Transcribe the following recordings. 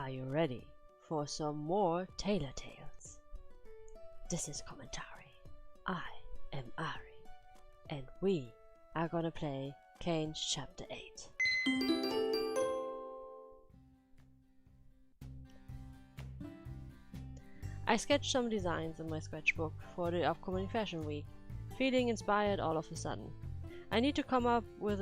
Are you ready for some more Tailor Tales? This is commentary. I am Ary, and we are gonna play Caine Chapter 8. I sketched some designs in my sketchbook for the upcoming fashion week, feeling inspired all of a sudden. I need to come up with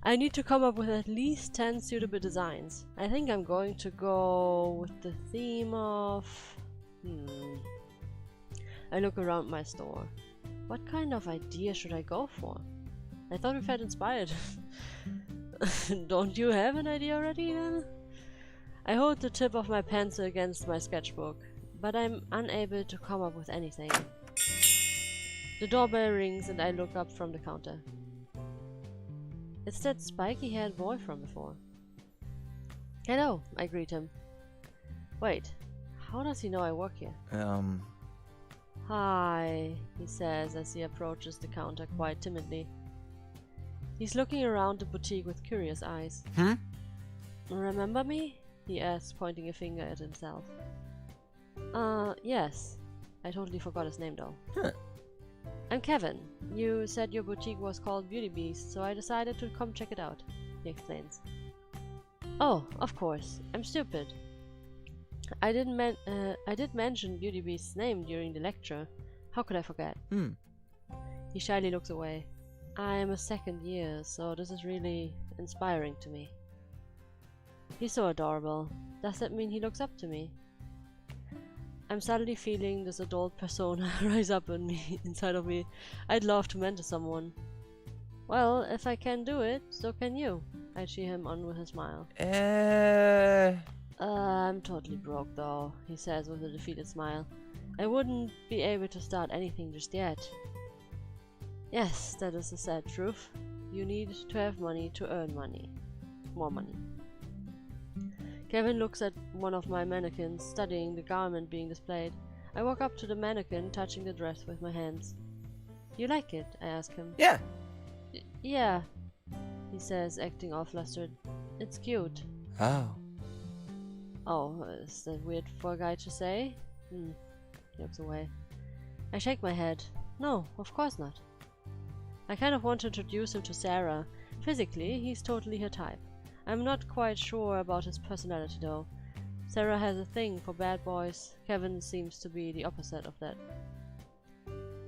I need to come up with at least 10 suitable designs. I think I'm going to go with the theme of... I look around my store. What kind of idea should I go for? I thought we felt inspired. Don't you have an idea already then? I hold the tip of my pencil against my sketchbook, but I'm unable to come up with anything. The doorbell rings and I look up from the counter. It's that spiky-haired boy from before. Hello, I greet him. Wait, how does he know I work here? Hi, he says as he approaches the counter quite timidly. He's looking around the boutique with curious eyes. Remember me? He asks, pointing a finger at himself. Yes. I totally forgot his name though. I'm Kevin. You said your boutique was called Beauty Beast, so I decided to come check it out, he explains. Oh, of course. I'm stupid. I did mention Beauty Beast's name during the lecture. How could I forget? He shyly looks away. I'm a second year, so this is really inspiring to me. He's so adorable. Does that mean he looks up to me? I'm suddenly feeling this adult persona rise up in me, inside of me. I'd love to mentor someone. Well, if I can do it, so can you. I cheer him on with a smile. I'm totally broke though, he says with a defeated smile. I wouldn't be able to start anything just yet. Yes, that is the sad truth. You need to have money to earn money. More money. Kevin looks at one of my mannequins, studying the garment being displayed. I walk up to the mannequin, touching the dress with my hands. You like it? I ask him. Yeah. Yeah, he says, acting all flustered. It's cute. Oh. Oh, is that weird for a guy to say? He looks away. I shake my head. No, of course not. I kind of want to introduce him to Sarah. Physically, he's totally her type. I'm not quite sure about his personality though. Sarah has a thing for bad boys. Kevin seems to be the opposite of that.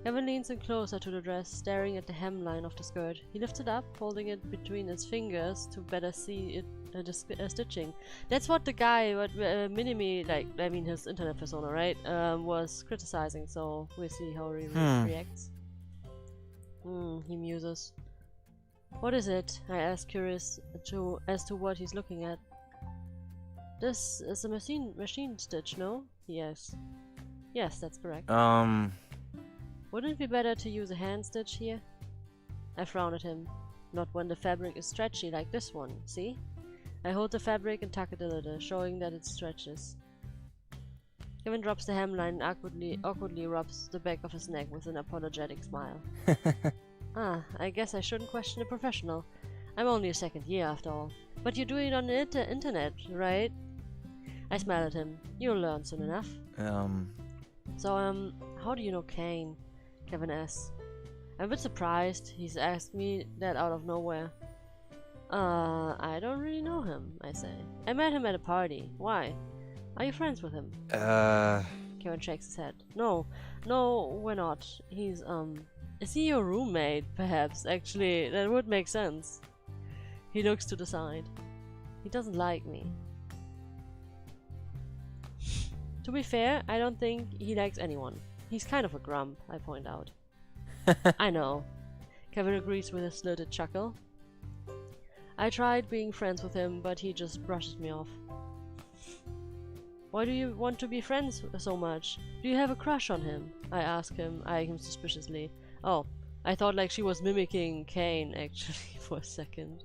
Kevin leans in closer to the dress, staring at the hemline of the skirt. He lifts it up, holding it between his fingers to better see the stitching. That's what the guy, Minimi, his internet persona, right, was criticizing, so we'll see how he reacts. He muses. What is it? I ask, curious as to what he's looking at. This is a machine stitch, no? He asks. Yes, that's correct. Wouldn't it be better to use a hand stitch here? I frown at him. Not when the fabric is stretchy like this one, see? I hold the fabric and tuck it a little, showing that it stretches. Kevin drops the hemline and awkwardly rubs the back of his neck with an apologetic smile. I guess I shouldn't question a professional. I'm only a second year after all. But you do it on the internet, right? I smile at him. You'll learn soon enough. So, how do you know Caine? Kevin asks. I'm a bit surprised he's asked me that out of nowhere. I don't really know him, I say. I met him at a party. Why? Are you friends with him? Kevin shakes his head. No, we're not. He's, is he your roommate, perhaps? Actually, that would make sense. He looks to the side. He doesn't like me. To be fair, I don't think he likes anyone. He's kind of a grump, I point out. I know. Kevin agrees with a slitted chuckle. I tried being friends with him, but he just brushes me off. Why do you want to be friends so much? Do you have a crush on him? I ask him, eyeing him suspiciously. Oh, I thought like she was mimicking Caine, actually, for a second.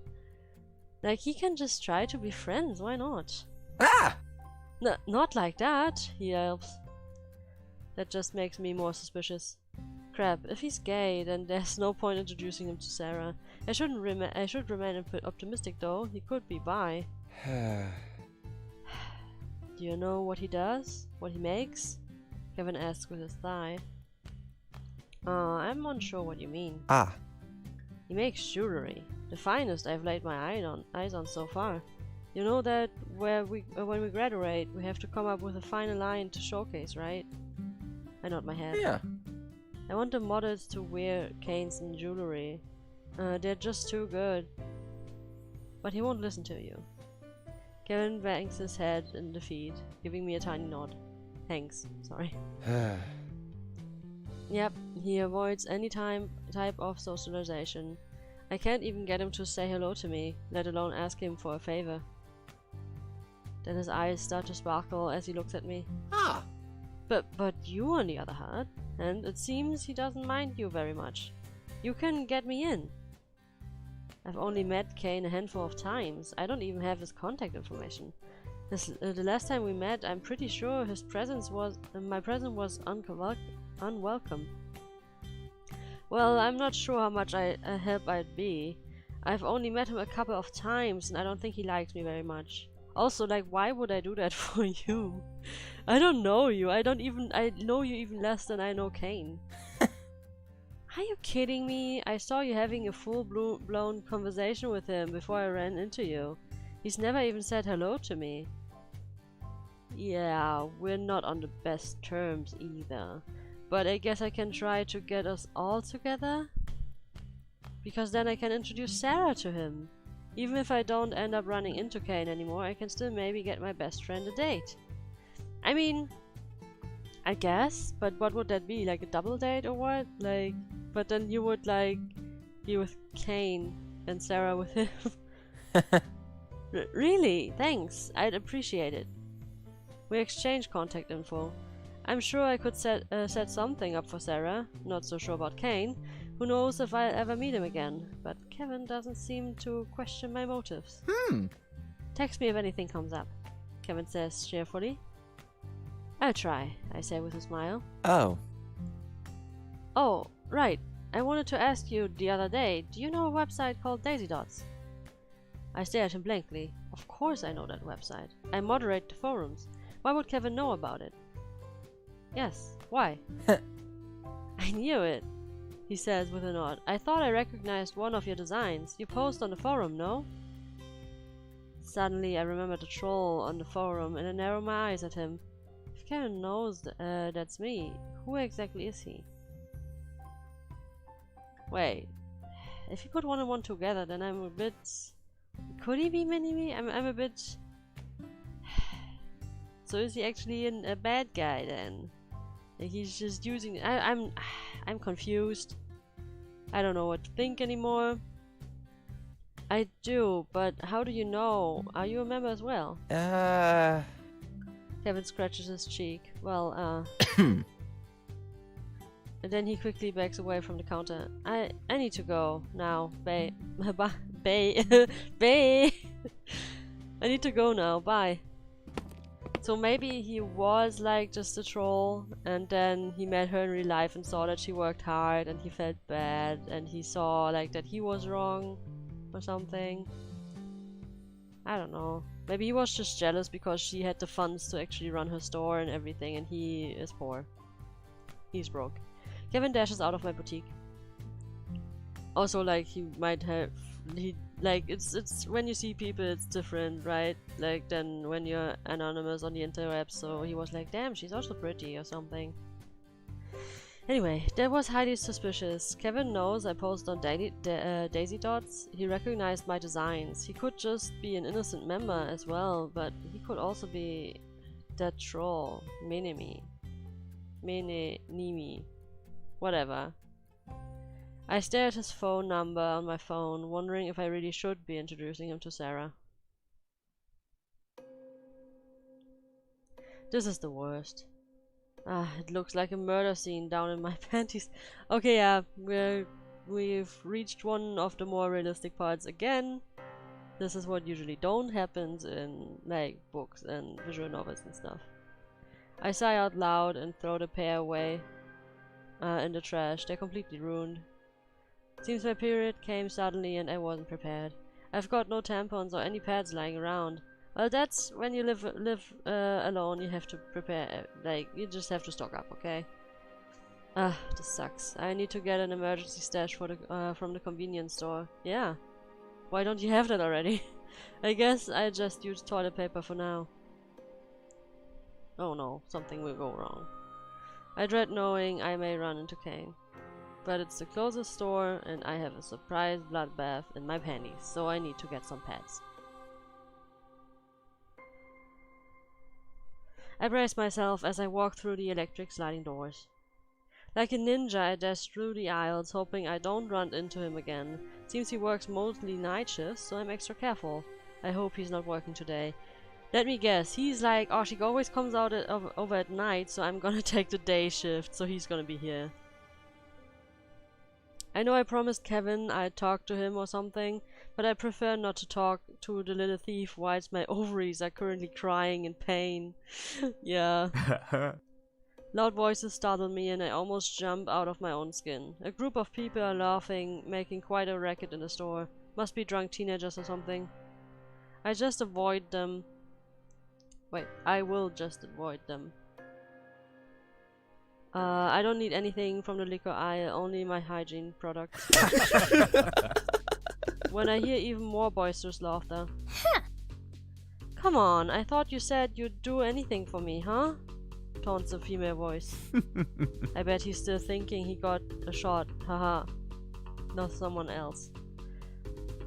Like, he can just try to be friends, why not? Ah! Not like that, he yelps. That just makes me more suspicious. Crap, if he's gay, then there's no point introducing him to Sarah. I should remain optimistic though, he could be bi. Do you know what he does? What he makes? Kevin asks with his thigh. I'm unsure what you mean. Ah. He makes jewelry. The finest I've laid my eyes on so far. You know that when we graduate, we have to come up with a final line to showcase, right? I nod my head. Yeah. I want the models to wear canes and jewelry. They're just too good. But he won't listen to you. Kevin bangs his head in defeat, giving me a tiny nod. Thanks. Sorry. Yep, he avoids any type of socialization. I can't even get him to say hello to me, let alone ask him for a favor. Then his eyes start to sparkle as he looks at me. Ah. But you on the other hand, and it seems he doesn't mind you very much. You can get me in. I've only met Caine a handful of times. I don't even have his contact information. The last time we met, I'm pretty sure his presence was my presence was unwelcome. Well, I'm not sure how much help I'd be. I've only met him a couple of times, and I don't think he likes me very much. Also, like, why would I do that for you? I don't know you. I know you even less than I know Caine. Are you kidding me? I saw you having a full-blown conversation with him before I ran into you. He's never even said hello to me. Yeah, we're not on the best terms either. But I guess I can try to get us all together? Because then I can introduce Sarah to him. Even if I don't end up running into Caine anymore, I can still maybe get my best friend a date. I mean, I guess, but what would that be? Like a double date or what? Like, but then you would like be with Caine and Sarah with him. Really? Thanks. I'd appreciate it. We exchange contact info. I'm sure I could set something up for Sarah. Not so sure about Caine. Who knows if I'll ever meet him again. But Kevin doesn't seem to question my motives. Text me if anything comes up, Kevin says cheerfully. I'll try, I say with a smile. Oh. Oh, right. I wanted to ask you the other day, do you know a website called Daisy Dots? I stare at him blankly. Of course I know that website. I moderate the forums. Why would Kevin know about it? Yes, why? I knew it, he says with a nod. I thought I recognized one of your designs. You post on the forum, no? Suddenly I remember the troll on the forum and I narrow my eyes at him. If Kevin knows that's me, who exactly is he? Wait, if he put one and one together, then I'm a bit... Could he be mini-me? I'm a bit... So is he actually a bad guy then? Like he's just using... I'm confused. I don't know what to think anymore. I do, but how do you know? Are you a member as well? Kevin scratches his cheek. Well, And then he quickly backs away from the counter. I need to go now. Bye. Bye. Bye. I need to go now. Bye. So maybe he was like just a troll, and then he met her in real life and saw that she worked hard, and he felt bad, and he saw like that he was wrong or something. I don't know. Maybe he was just jealous because she had the funds to actually run her store and everything, and he is poor. He's broke. Kevin dashes out of my boutique. Also, like, he might have... Like, it's when you see people, it's different, right? Like, than when you're anonymous on the interwebs, so he was like, damn, she's also pretty, or something. Anyway, that was highly suspicious. Kevin knows I post on Daisy Dots. He recognized my designs. He could just be an innocent member as well, but he could also be that troll. Mini-me. Whatever. I stare at his phone number on my phone, wondering if I really should be introducing him to Sarah. This is the worst. It looks like a murder scene down in my panties. Okay, yeah, we've reached one of the more realistic parts again. This is what usually don't happens in, like, books and visual novels and stuff. I sigh out loud and throw the pair away in the trash. They're completely ruined. Seems my period came suddenly and I wasn't prepared. I've got no tampons or any pads lying around. Well, that's when you live alone. You have to prepare, like, you just have to stock up, okay? Ah, this sucks. I need to get an emergency stash for the from the convenience store. Yeah. Why don't you have that already? I guess I just use toilet paper for now. Oh no, something will go wrong. I dread knowing I may run into Caine. But it's the closest store and I have a surprise bloodbath in my panties, so I need to get some pads. I brace myself as I walk through the electric sliding doors. Like a ninja, I dash through the aisles, hoping I don't run into him again. Seems he works mostly night shifts, so I'm extra careful. I hope he's not working today. Let me guess, he's like, oh, she always comes out over at night, so I'm gonna take the day shift, so he's gonna be here. I know I promised Kevin I'd talk to him or something, but I prefer not to talk to the little thief whilst my ovaries are currently crying in pain. Yeah. Loud voices startle me and I almost jump out of my own skin. A group of people are laughing, making quite a racket in the store. Must be drunk teenagers or something. I just avoid them. Wait, I will just avoid them. I don't need anything from the liquor aisle, only my hygiene products. When I hear even more boisterous laughter. Come on, I thought you said you'd do anything for me, huh? Taunts a female voice. I bet he's still thinking he got a shot, haha. Not someone else.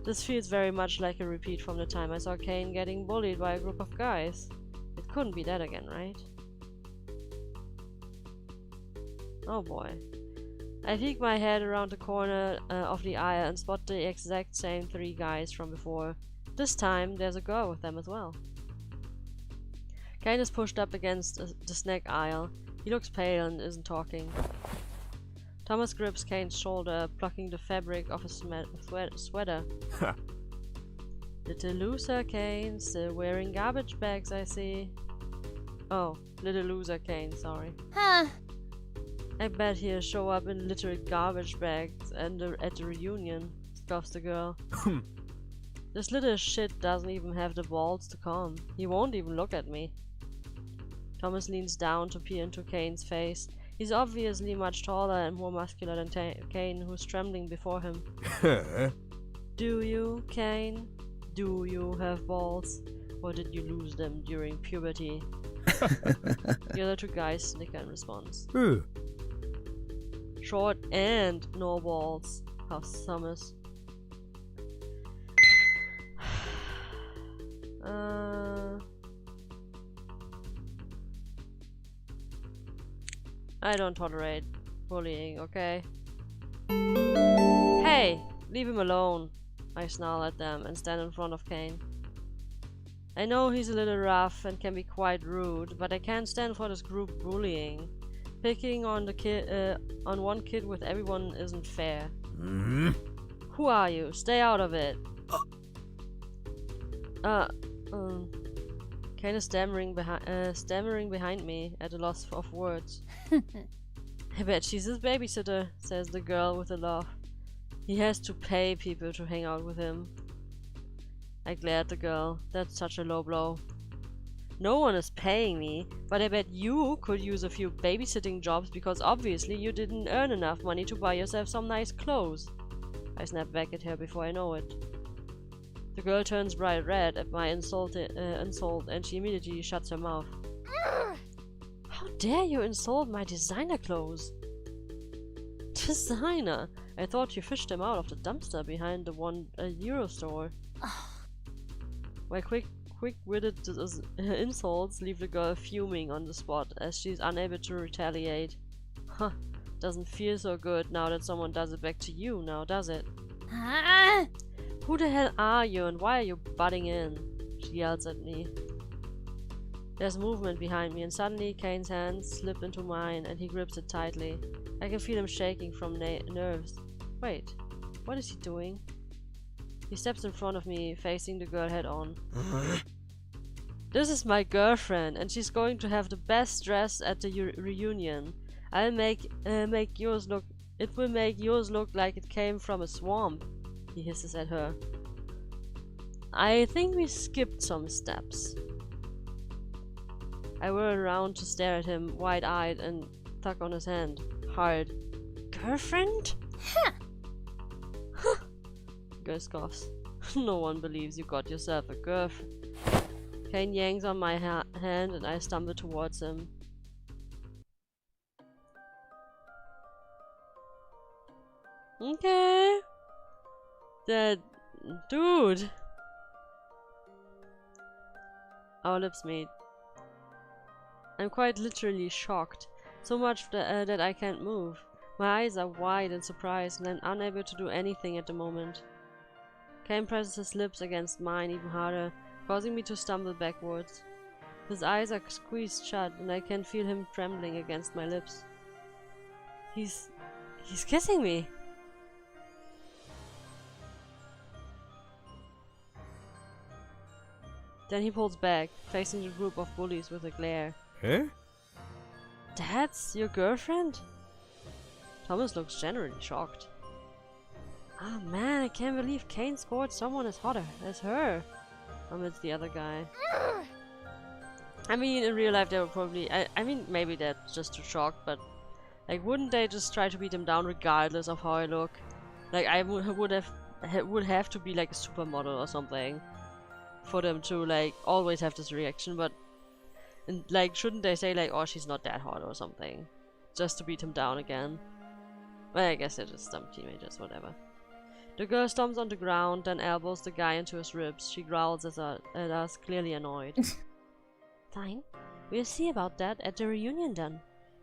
This feels very much like a repeat from the time I saw Caine getting bullied by a group of guys. It couldn't be that again, right? Oh boy. I peek my head around the corner of the aisle and spot the exact same 3 guys from before. This time, there's a girl with them as well. Caine is pushed up against the snack aisle. He looks pale and isn't talking. Thomas grips Caine's shoulder, plucking the fabric of his sweater. Little loser Caine, still wearing garbage bags, I see. Oh, little loser Caine, sorry. Huh. I bet he'll show up in literal garbage bags at the reunion, scoffs the girl. This little shit doesn't even have the balls to come. He won't even look at me. Thomas leans down to peer into Caine's face. He's obviously much taller and more muscular than Caine, who's trembling before him. Do you, Caine? Do you have balls? Or did you lose them during puberty? The other 2 guys snicker in response. Short and no balls, puffs Thomas. I don't tolerate bullying, okay? Hey! Leave him alone! I snarl at them and stand in front of Caine. I know he's a little rough and can be quite rude, but I can't stand for this group bullying. Picking on on one kid with everyone isn't fair. Who are you? Stay out of it! Caine is stammering behind me, at a loss of words. I bet she's his babysitter, says the girl with a laugh. He has to pay people to hang out with him. I glare at the girl. That's such a low blow. No one is paying me, but I bet you could use a few babysitting jobs because obviously you didn't earn enough money to buy yourself some nice clothes. I snap back at her before I know it. The girl turns bright red at my insult and she immediately shuts her mouth. How dare you insult my designer clothes? Designer? I thought you fished them out of the dumpster behind the €1 store. My quick-witted insults leave the girl fuming on the spot as she's unable to retaliate. Huh, doesn't feel so good now that someone does it back to you now, does it? Who the hell are you and why are you butting in? She yells at me. There's movement behind me and suddenly Caine's hands slip into mine and he grips it tightly. I can feel him shaking from nerves. Wait, what is he doing? He steps in front of me, facing the girl head on. This is my girlfriend and she's going to have the best dress at the reunion. I'll make yours look... It will make yours look like it came from a swamp. He hisses at her. I think we skipped some steps. I whirl around to stare at him, wide-eyed, and tug on his hand. Hard. Girlfriend? Huh. Guy scoffs. No one believes you got yourself a girlfriend. Caine yanks on my hand and I stumble towards him. Okay. That dude. Our lips meet. I'm quite literally shocked. So much that I can't move. My eyes are wide in surprise and I'm unable to do anything at the moment. Caine presses his lips against mine even harder, causing me to stumble backwards. His eyes are squeezed shut and I can feel him trembling against my lips. He's kissing me! Then he pulls back, facing the group of bullies with a glare. Huh? That's your girlfriend? Thomas looks genuinely shocked. Ah man, I can't believe Caine scored someone as hotter as her, amidst the other guy. I mean, in real life they would probably... I mean, maybe they're just too shocked, but... Like, wouldn't they just try to beat him down regardless of how I look? Like, I would have to be like a supermodel or something for them to, like, always have this reaction, but... And, like, shouldn't they say, like, oh, she's not that hot or something? Just to beat him down again. Well, I guess they're just dumb teenagers, whatever. The girl stomps on the ground, then elbows the guy into his ribs. She growls at us, clearly annoyed. Fine. We'll see about that at the reunion then.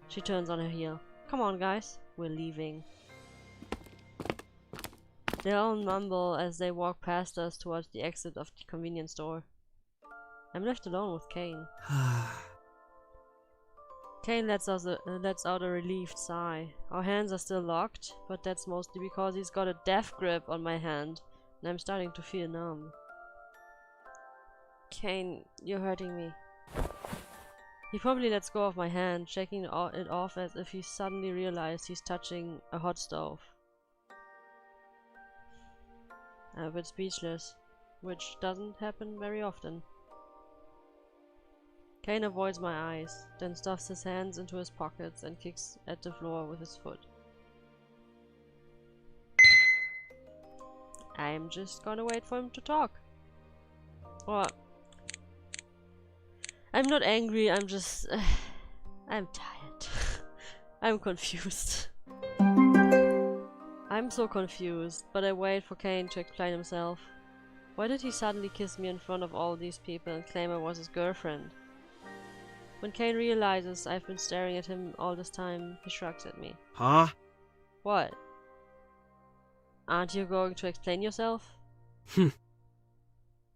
She turns on her heel. Come on, guys. We're leaving. They all mumble as they walk past us towards the exit of the convenience store. I'm left alone with Caine. Caine lets out a relieved sigh. Our hands are still locked, but that's mostly because he's got a death grip on my hand, and I'm starting to feel numb. Caine, you're hurting me. He probably lets go of my hand, shaking it off as if he suddenly realized he's touching a hot stove. I'm a bit speechless, which doesn't happen very often. Caine avoids my eyes, then stuffs his hands into his pockets and kicks at the floor with his foot. I'm just gonna wait for him to talk. Or... I'm not angry, I'm just... I'm tired. I'm confused. I'm so confused, but I wait for Caine to explain himself. Why did he suddenly kiss me in front of all these people and claim I was his girlfriend? When Caine realizes I've been staring at him all this time, he shrugs at me. Huh? What? Aren't you going to explain yourself?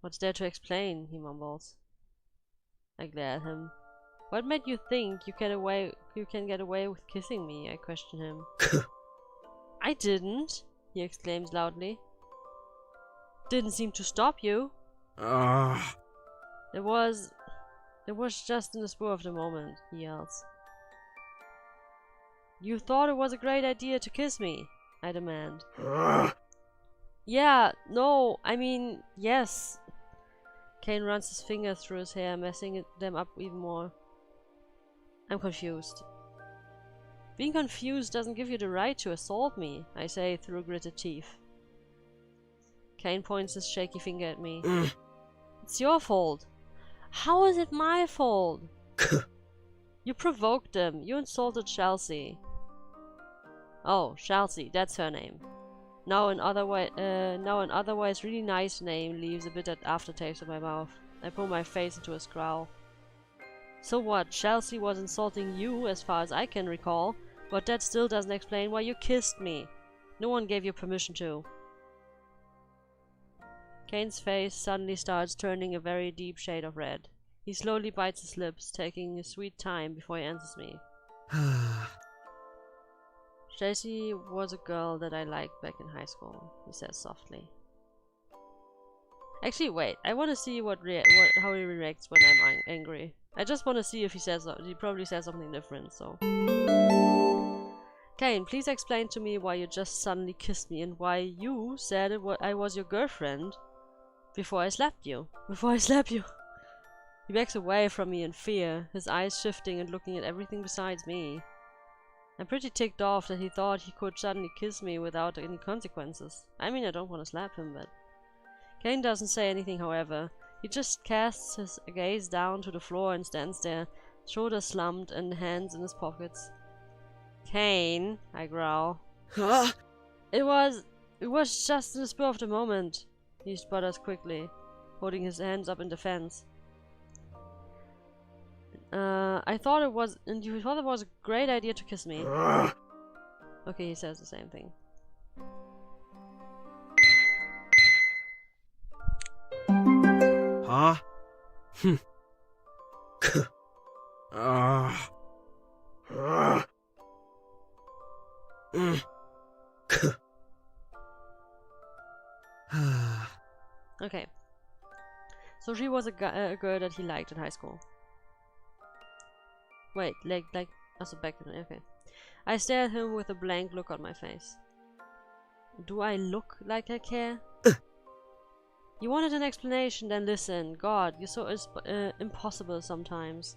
What's there to explain? He mumbles. I glare at him. What made you think you can get away with kissing me? I question him. I didn't, he exclaims loudly. Didn't seem to stop you. It was just in the spur of the moment, he yells. You thought it was a great idea to kiss me, I demand. Yeah, no, I mean, yes. Caine runs his fingers through his hair, messing them up even more. I'm confused. Being confused doesn't give you the right to assault me, I say through gritted teeth. Caine points his shaky finger at me. It's your fault. How is it my fault? You provoked them. You insulted Chelsea. Oh, Chelsea, that's her name. Now an otherwise really nice name leaves a bitter aftertaste in my mouth. I pull my face into a scowl. So what? Chelsea was insulting you as far as I can recall, but that still doesn't explain why you kissed me. No one gave you permission to. Caine's face suddenly starts turning a very deep shade of red. He slowly bites his lips, taking a sweet time before he answers me. Chelsea was a girl that I liked back in high school, he says softly. Actually, wait. I want to see how he reacts when I'm angry. I just want to see if he probably says something different, so... Caine, please explain to me why you just suddenly kissed me and why you said I was your girlfriend. Before I slap you. Before I slap you. He backs away from me in fear, his eyes shifting and looking at everything besides me. I'm pretty ticked off that he thought he could suddenly kiss me without any consequences. I mean, I don't want to slap him, but... Caine doesn't say anything, however. He just casts his gaze down to the floor and stands there, shoulders slumped and hands in his pockets. Caine, I growl. Huh? It was just the spur of the moment, he sputters quickly, holding his hands up in defense. I thought it was, and you thought it was a great idea to kiss me. Okay, he says the same thing. Huh? Okay. So she was a girl that he liked in high school. Wait, like, also back then, okay. I stare at him with a blank look on my face. Do I look like I care? You wanted an explanation, then listen. God, you're so impossible sometimes.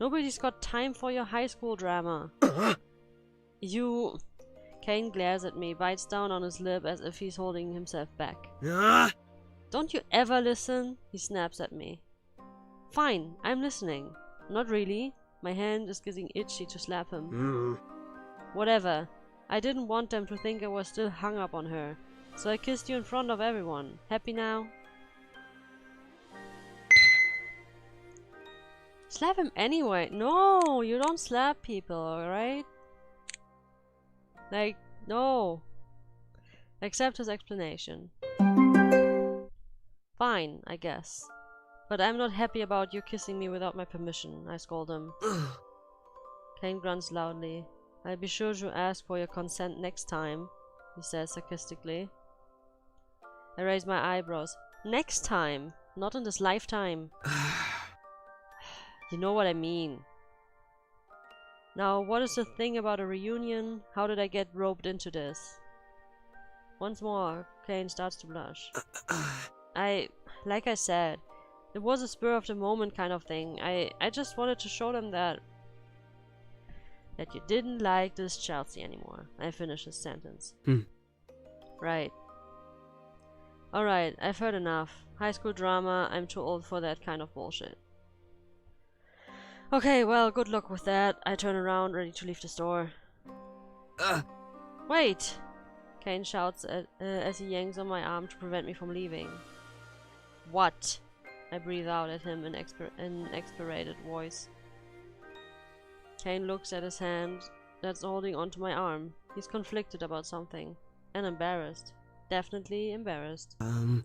Nobody's got time for your high school drama. You... Caine glares at me, bites down on his lip as if he's holding himself back. Don't you ever listen? He snaps at me. Fine, I'm listening. Not really. My hand is getting itchy to slap him. Whatever. I didn't want them to think I was still hung up on her. So I kissed you in front of everyone. Happy now? Slap him anyway. No, you don't slap people, alright? Like, no. Accept his explanation. Fine, I guess. But I'm not happy about you kissing me without my permission, I scold him. Caine grunts loudly. I'll be sure to ask for your consent next time, he says sarcastically. I raise my eyebrows. Next time! Not in this lifetime. You know what I mean. Now, what is the thing about a reunion? How did I get roped into this? Once more, Caine starts to blush. Like I said, it was a spur of the moment kind of thing. I just wanted to show them that you didn't like this Chelsea anymore. I finish his sentence. Right. Alright, I've heard enough. High school drama, I'm too old for that kind of bullshit. Okay, well, good luck with that. I turn around, ready to leave the store. Wait! Caine shouts as he yanks on my arm to prevent me from leaving. What? I breathe out at him in an exasperated voice. Caine looks at his hand that's holding onto my arm. He's conflicted about something. And embarrassed. Definitely embarrassed. I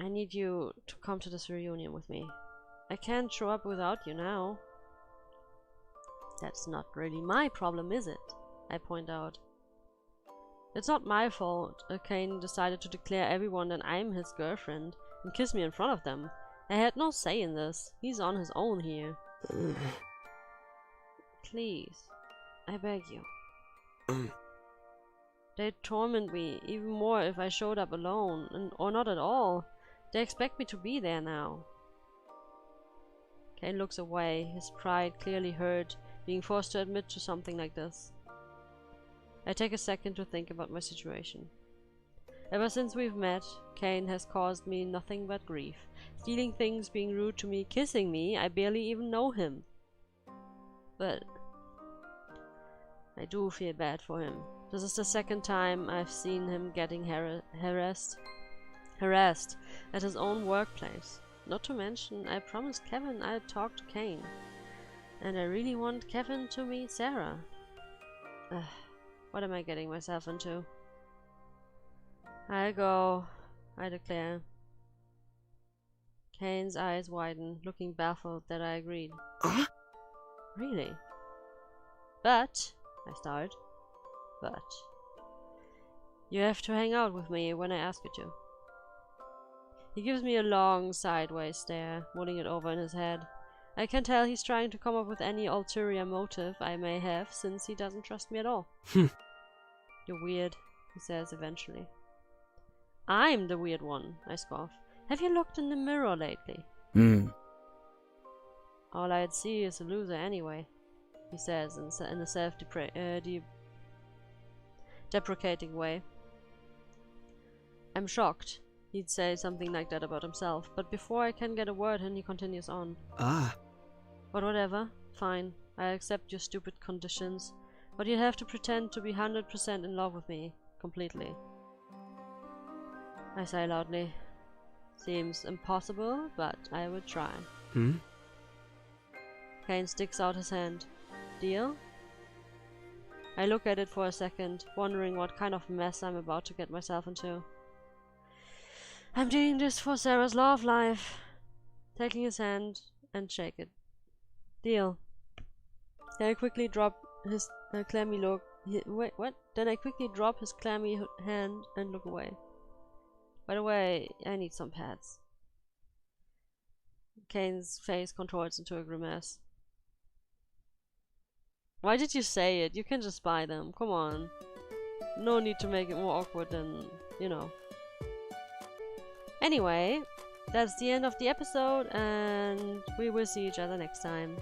need you to come to this reunion with me. I can't show up without you now. That's not really my problem, is it? I point out. It's not my fault Caine decided to declare everyone that I'm his girlfriend and kiss me in front of them. I had no say in this. He's on his own here. Please, I beg you. They'd torment me even more if I showed up alone, or not at all. They expect me to be there now. Caine looks away, his pride clearly hurt, being forced to admit to something like this. I take a second to think about my situation. Ever since we've met, Caine has caused me nothing but grief. Stealing things, being rude to me, kissing me, I barely even know him. But I do feel bad for him. This is the second time I've seen him getting harassed at his own workplace. Not to mention, I promised Kevin I'd talk to Caine. And I really want Kevin to meet Sarah. What am I getting myself into? I'll go, I declare. Caine's eyes widen, looking baffled that I agreed. Really? But, I start. But you have to hang out with me when I ask you to. He gives me a long sideways stare, mulling it over in his head. I can tell he's trying to come up with any ulterior motive I may have, since he doesn't trust me at all. You're weird, he says eventually. I'm the weird one, I scoff. Have you looked in the mirror lately? All I'd see is a loser anyway, he says in a self-deprecating way. I'm shocked he'd say something like that about himself, but before I can get a word in, he continues on. But whatever, fine, I accept your stupid conditions, but you'd have to pretend to be 100% in love with me, completely. I sigh loudly. Seems impossible, but I would try. Caine sticks out his hand. Deal? I look at it for a second, wondering what kind of mess I'm about to get myself into. I'm doing this for Sarah's love life. Taking his hand and shake it. Deal. Then I quickly drop his clammy look. Wait, what? Then I quickly drop his clammy hand and look away. By the way, I need some pads. Caine's face contorts into a grimace. Why did you say it? You can just buy them. Come on. No need to make it more awkward than, you know. Anyway, that's the end of the episode, and we will see each other next time.